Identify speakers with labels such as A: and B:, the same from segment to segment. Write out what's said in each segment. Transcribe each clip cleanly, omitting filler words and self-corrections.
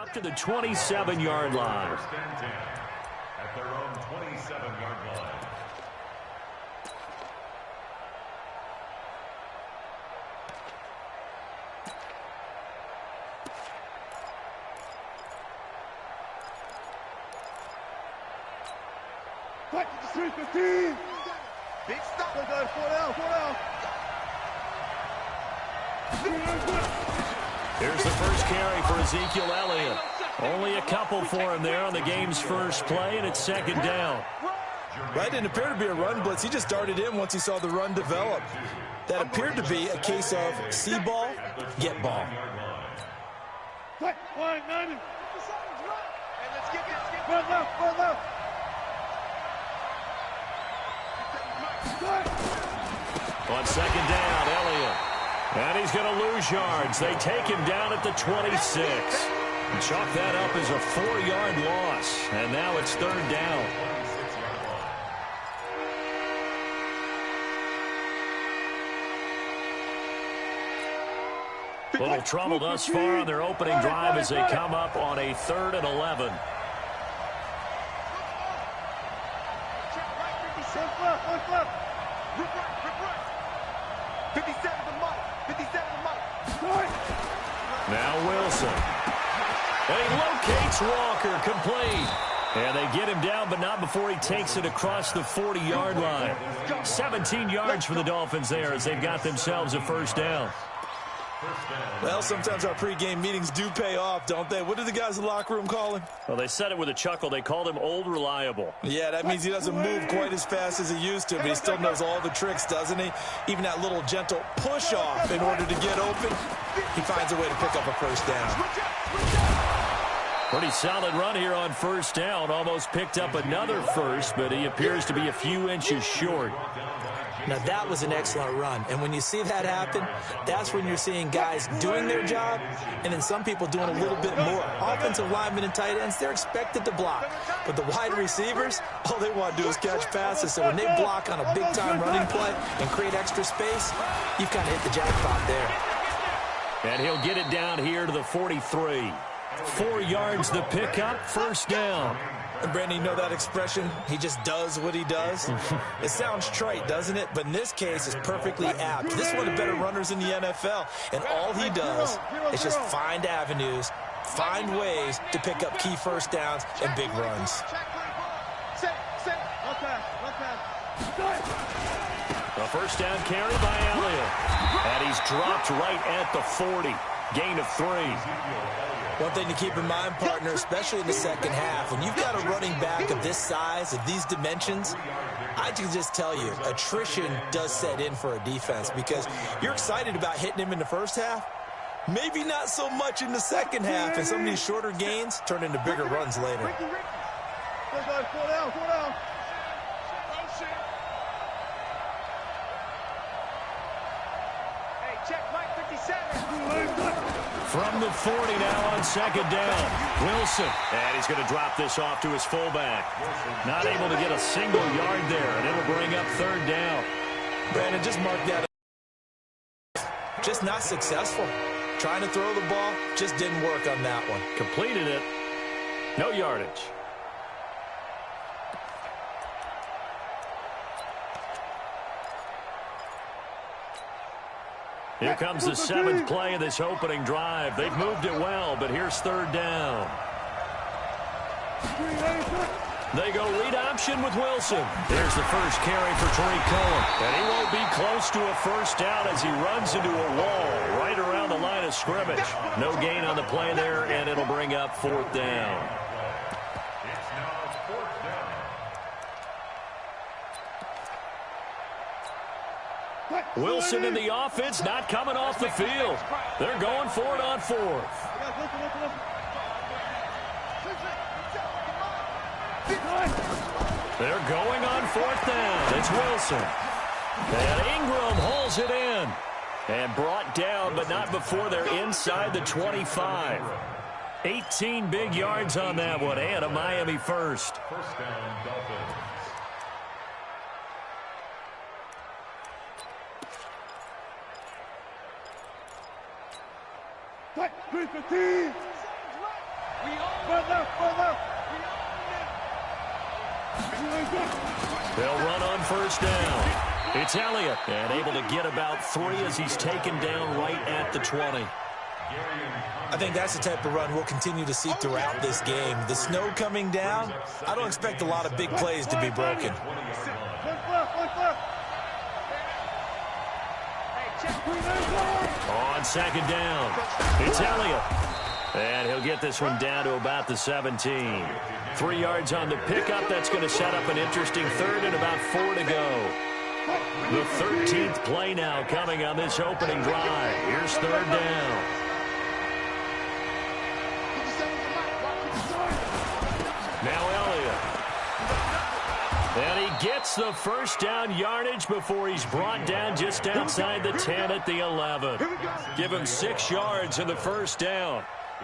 A: up to the 27-yard line.
B: First and 10 at their own 27-yard line.
C: Big stop. Go, 4 down, 4 down.
A: Here's the first carry for Ezekiel Elliott. Only a couple for him there on the game's first play, and it's second down.
D: That didn't appear to be a run blitz. He just darted in once he saw the run develop. That appeared to be a case of see ball, get ball.
C: Run left, run left.
A: On second down, Elliott. And he's going to lose yards. They take him down at the 26. And chalk that up as a 4-yard loss. And now it's third down. Little trouble thus far on their opening drive as they come up on a 3rd and 11. Now Wilson. And he locates Walker, complete. And they get him down, but not before he takes it across the 40-yard line. 17 yards for the Dolphins there as they've got themselves a first down.
D: Well, sometimes our pregame meetings do pay off, don't they? What did the guys in the locker room call him?
A: Well, they said it with a chuckle. They called him Old Reliable.
D: Yeah, that means he doesn't move quite as fast as he used to, but he still knows all the tricks, doesn't he? Even that little gentle push-off in order to get open, he finds a way to pick up a first down.
A: Pretty solid run here on first down. Almost picked up another first, but he appears to be a few inches short.
D: Now, that was an excellent run. And when you see that happen, that's when you're seeing guys doing their job and then some people doing a little bit more. Offensive linemen and tight ends, they're expected to block. But the wide receivers, all they want to do is catch passes. So when they block on a big-time running play and create extra space, you've kind of hit the jackpot there.
A: And he'll get it down here to the 43. 4 yards the pickup, first down.
D: And Brandon, you know that expression, he just does what he does? It sounds trite, doesn't it? But in this case, it's perfectly apt. This is one of the better runners in the NFL. And all he does is just find avenues, find ways to pick up key first downs and big runs.
A: The first down carry by Elliott. And he's dropped right at the 40. Gain of 3.
D: One thing to keep in mind, partner, especially in the second half, when you've got a running back of this size, of these dimensions, I can just tell you, attrition does set in for a defense because you're excited about hitting him in the first half, maybe not so much in the second half, and some of these shorter gains turn into bigger runs later.
A: From the 40 now on second down. Wilson. And he's going to drop this off to his fullback. Not able to get a single yard there, and it'll bring up third down.
D: Brandon, just mark that up. Just not successful. Trying to throw the ball, just didn't work on that one.
A: Completed it. No yardage. Here comes the 7th play of this opening drive. They've moved it well, but here's third down. They go read option with Wilson. There's the first carry for Tariq Cohen. And he won't be close to a first down as he runs into a wall right around the line of scrimmage. No gain on the play there, and it'll bring up fourth down. Wilson in the offense, not coming off the field. They're going for it on fourth. They're going on fourth down. It's Wilson. And Ingram holds it in. And brought down, but not before they're inside the 25. 18 big yards on that one, and a Miami first.
B: First down, Dolphins.
A: They'll run on first down. It's Elliott, and able to get about 3 as he's taken down right at the 20.
D: I think that's the type of run we'll continue to see throughout this game. The snow coming down, I don't expect a lot of big plays to be broken.
A: On second down, it's Elliott. And he'll get this one down to about the 17. 3 yards on the pickup. That's going to set up an interesting third and about 4 to go. The 13th play now coming on this opening drive. Here's third down. Now Elliott. And he gets the first down yardage before he's brought down just outside the 10 at the 11. Give him 6 yards in the first down.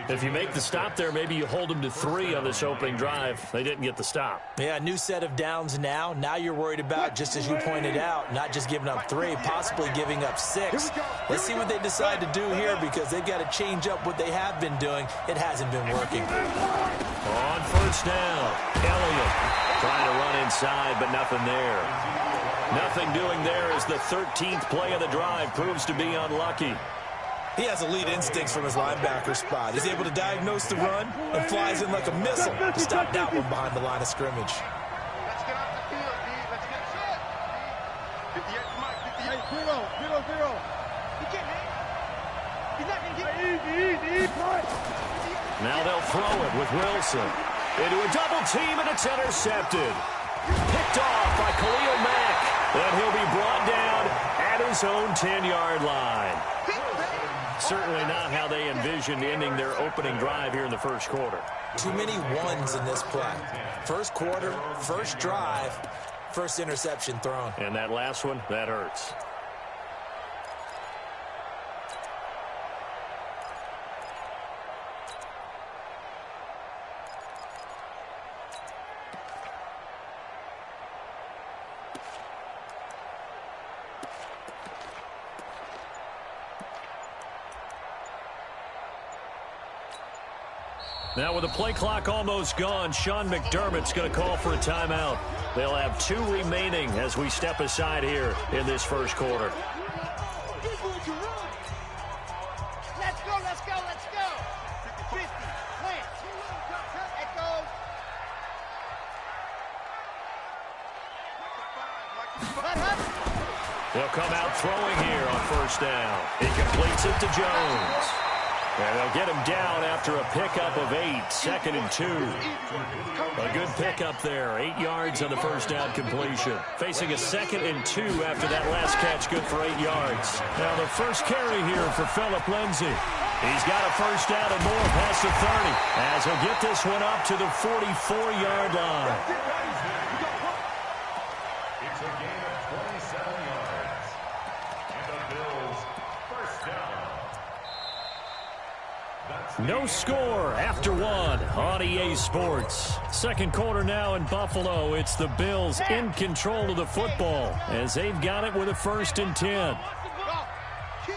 A: If you make the stop there, maybe you hold them to 3 on this opening drive. They didn't get the stop.
D: Yeah, new set of downs now. Now you're worried about, just as you pointed out, not just giving up 3, possibly giving up 6. Let's see what they decide to do here, because they've got to change up what they have been doing. It hasn't been working.
A: On first down, Elliott trying to run inside, but nothing there. Nothing doing there as the 13th play of the drive proves to be unlucky.
D: He has elite instincts from his linebacker spot. He's able to diagnose the run and flies in like a missile to stop that one behind the line of scrimmage.
C: Let's get off the field, D. Let's get set. 58, Mike. 58. 0. He can't hit. He's not going to get easy.
A: Now they'll throw it with Wilson. Into a double team, and it's intercepted. Picked off by Khalil Mack. And he'll be brought down at his own 10-yard line. Certainly not how they envisioned ending their opening drive here in the first quarter.
D: Too many ones in this play. First quarter, first drive, first interception thrown.
A: And that last one, that hurts. Now with the play clock almost gone, Sean McDermott's going to call for a timeout. They'll have 2 remaining as we step aside here in this first quarter.
C: Let's go. 50, plant. That goes.
A: They'll come out throwing here on first down. He completes it to Jones. And they'll get him down after a pickup of 8, 2nd and 2. A good pickup there, 8 yards on the first down completion. Facing a 2nd and 2 after that last catch, good for 8 yards. Now the first carry here for Phillip Lindsay. He's got a first down and more past the 30, as he'll get this one up to the 44-yard line.
B: It's a gain of 27 yards. And the Bills first down.
A: No score after 1 on EA Sports. Second quarter now in Buffalo. It's the Bills in control of the football as they've got it with a 1st and 10.
C: Kill.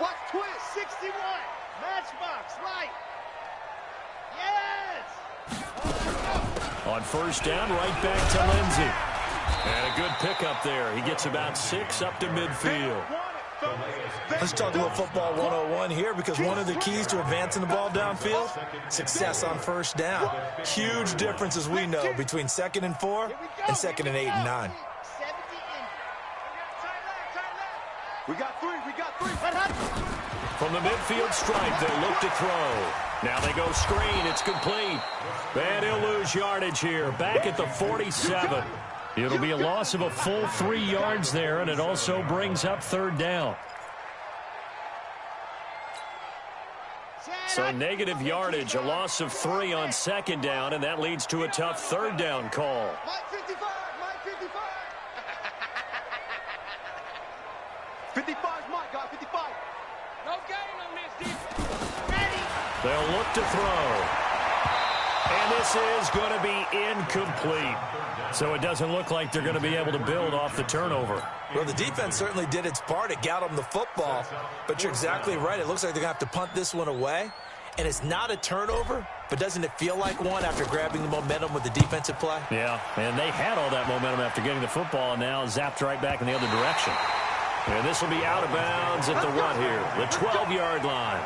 C: Watch twist. 61. Matchbox. Right. Yes.
A: On first down, right back to Lindsay. And a good pickup there. He gets about 6 up to midfield.
D: Let's talk a little football 101 here, because one of the keys to advancing the ball downfield, success on first down. Huge difference, as we know, between 2nd and 4 and 2nd and 8 and 9.
C: We got 3.
A: From the midfield stripe, they'll look to throw. Now they go screen. It's complete. And he'll lose yardage here. Back at the 47. It'll be a loss of a full 3 yards there, and it also brings up third down. So negative yardage, a loss of 3 on second down, and that leads to a tough third down call.
C: Mike 55. 55's Mike, got 55. No gain on this defense. Ready.
A: They'll look to throw. And this is going to be incomplete. So it doesn't look like they're going to be able to build off the turnover.
D: Well, the defense certainly did its part. It got them the football. But you're exactly right. It looks like they're going to have to punt this one away. and it's not a turnover, but doesn't it feel like one after grabbing the momentum with the defensive play?
A: Yeah, and they had all that momentum after getting the football, and now zapped right back in the other direction. And this will be out of bounds at the what here? The 12-yard line.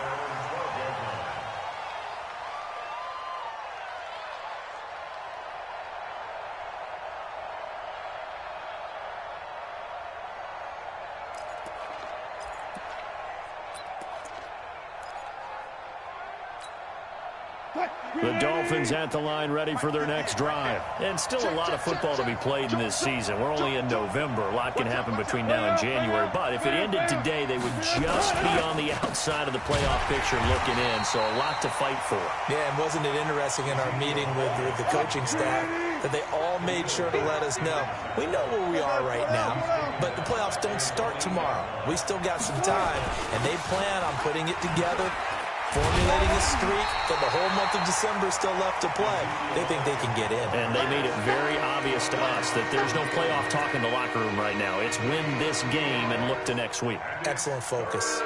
A: The Dolphins at the line ready for their next drive. And still a lot of football to be played in this season. We're only in November. A lot can happen between now and January. But if it ended today, they would just be on the outside of the playoff picture looking in. So a lot to fight for.
D: Yeah, and wasn't it interesting in our meeting with the coaching staff that they all made sure to let us know, we know where we are right now, but the playoffs don't start tomorrow. We still got some time, and they plan on putting it together, formulating a streak for the whole month of December still left to play. They think they can get in.
A: And they made it very obvious to us that there's no playoff talk in the locker room right now. It's win this game and look to next week.
D: Excellent focus.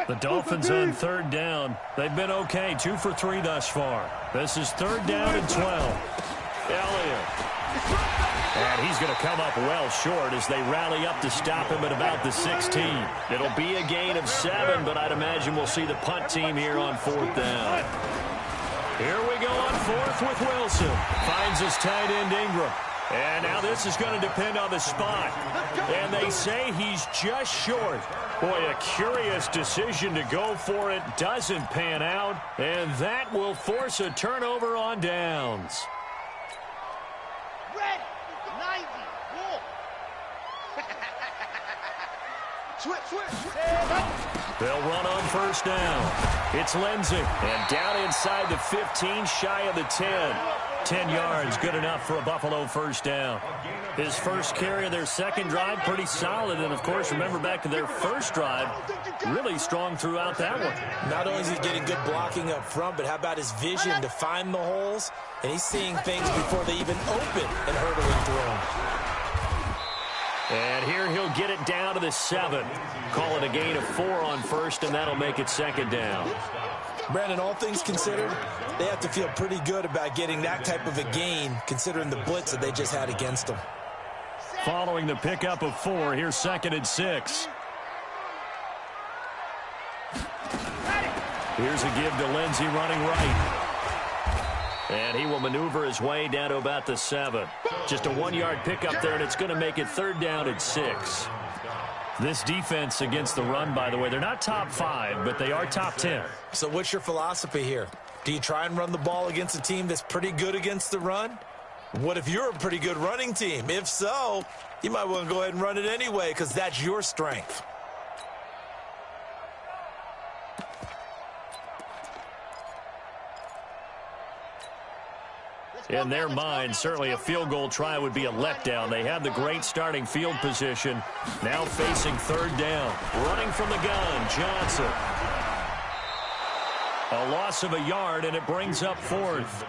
A: The Dolphins on third down. They've been okay, 2 for 3 thus far. This is third down and 12. Elliott. And he's going to come up well short as they rally up to stop him at about the 16. It'll be a gain of 7, but I'd imagine we'll see the punt team here on fourth down. Here we go on fourth with Wilson. Finds his tight end Ingram. And now this is going to depend on the spot. And they say he's just short. Boy, a curious decision to go for it. Doesn't pan out. And that will force a turnover on downs.
C: Red, 90, switch.
A: They'll run on first down. It's Lindsey. And down inside the 15, shy of the 10. 10 yards, good enough for a Buffalo first down. His first carry of their second drive, pretty solid. And, of course, remember back to their first drive, really strong throughout that one.
D: Not only is he getting good blocking up front, but how about his vision to find the holes? And he's seeing things before they even open and hurdling through them.
A: And here he'll get it down to the 7. Call it a gain of 4 on first, and that'll make it second down.
D: Brandon, all things considered, they have to feel pretty good about getting that type of a gain, considering the blitz that they just had against them.
A: Following the pickup of 4, here's second and 6. Here's a give to Lindsey running right. And he will maneuver his way down to about the 7. Just a 1-yard pickup there, and it's going to make it third down at 6. This defense against the run, by the way, they're not top 5, but they are top 10.
D: So what's your philosophy here? Do you try and run the ball against a team that's pretty good against the run? What if you're a pretty good running team? If so, you might want to go ahead and run it anyway because that's your strength.
A: In their mind, certainly a field goal try would be a letdown. They have the great starting field position. Now facing third down. Running from the gun, Johnson. A loss of a yard, and it brings up fourth.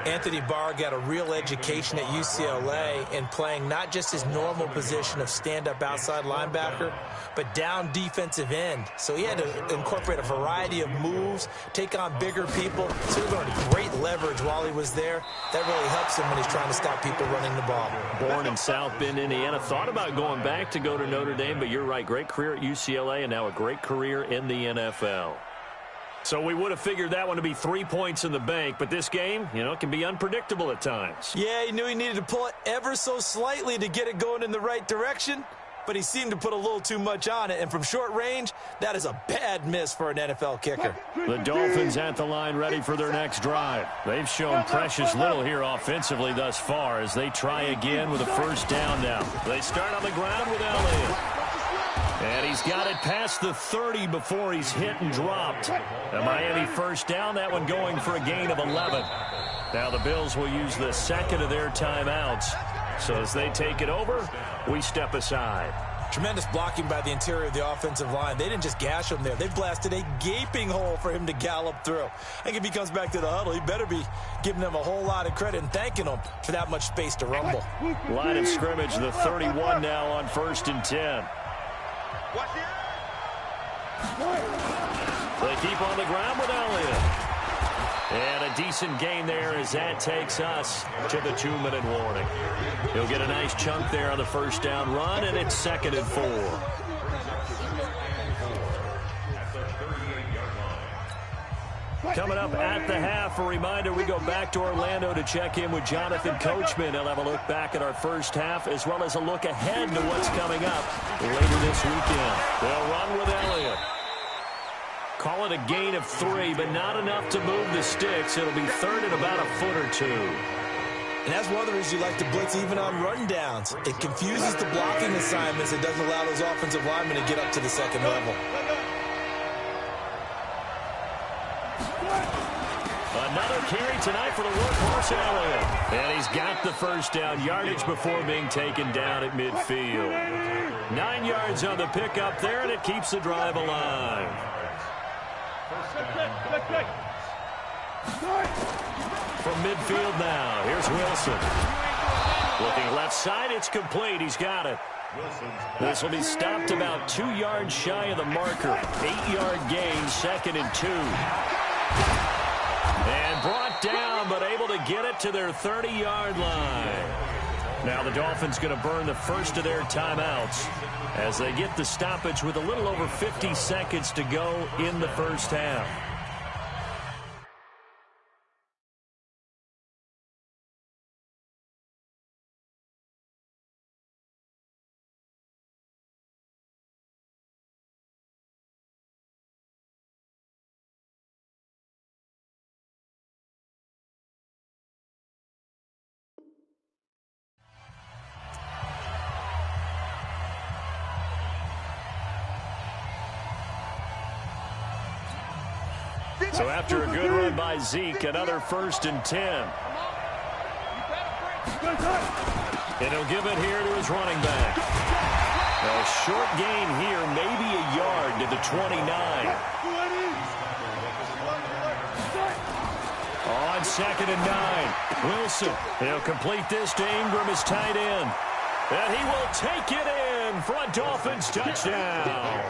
D: Anthony Barr got a real education at UCLA in playing not just his normal position of stand-up outside linebacker, but down defensive end. So he had to incorporate a variety of moves, take on bigger people. So he learned great leverage while he was there. That really helps him when he's trying to stop people running the ball.
A: Born in South Bend, Indiana. Thought about going back to go to Notre Dame, but you're right. Great career at UCLA and now a great career in the NFL. So we would have figured that one to be 3 points in the bank, but this game, you know, can be unpredictable at times.
D: Yeah, he knew he needed to pull it ever so slightly to get it going in the right direction, but he seemed to put a little too much on it, and from short range, that is a bad miss for an NFL kicker.
A: The Dolphins at the line ready for their next drive. They've shown precious little here offensively thus far as they try again with a first down now. They start on the ground with Elliott. And he's got it past the 30 before he's hit and dropped. A Miami first down, that one going for a gain of 11. Now the Bills will use the second of their timeouts. So as they take it over, we step aside.
D: Tremendous blocking by the interior of the offensive line. They didn't just gash him there. They blasted a gaping hole for him to gallop through. I think if he comes back to the huddle, he better be giving them a whole lot of credit and thanking them for that much space to rumble.
A: Line of scrimmage, the 31 now on 1st and 10. They keep on the ground with Elliott. And a decent gain there as that takes us to the 2-minute warning. He'll get a nice chunk there on the first down run, and it's 2nd and 4. Coming up at the half, a reminder, we go back to Orlando to check in with Jonathan Coachman. He'll have a look back at our first half as well as a look ahead to what's coming up later this weekend. They'll run with Elliott. Call it a gain of 3, but not enough to move the sticks. It'll be 3rd and about a foot or 2.
D: And that's one of the reasons you like to blitz even on rundowns. It confuses the blocking assignments. It doesn't allow those offensive linemen to get up to the second level.
A: Another carry tonight for the workhorse Elliott. And he's got the first down yardage before being taken down at midfield. 9 yards on the pickup there, and it keeps the drive alive. From midfield now, here's Wilson. Looking left side, it's complete. He's got it. This will be stopped about 2 yards shy of the marker. 8-yard gain, 2nd and 2. And brought down, but able to get it to their 30-yard line. Now the Dolphins going to burn the first of their timeouts as they get the stoppage with a little over 50 seconds to go in the first half. So after a good run by Zeke, another 1st and 10. And he'll give it here to his running back. A short gain here, maybe a yard to the 29. On 2nd and 9, Wilson. He'll complete this to Ingram, his tight end. And he will take it in for a Dolphins touchdown.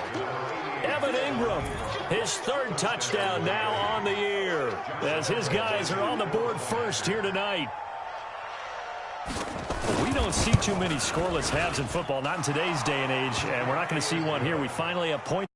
A: Evan Ingram, his 3rd touchdown now on the year, as his guys are on the board first here tonight. We don't see too many scoreless halves in football, not in today's day and age, and we're not going to see one here. We finally have points.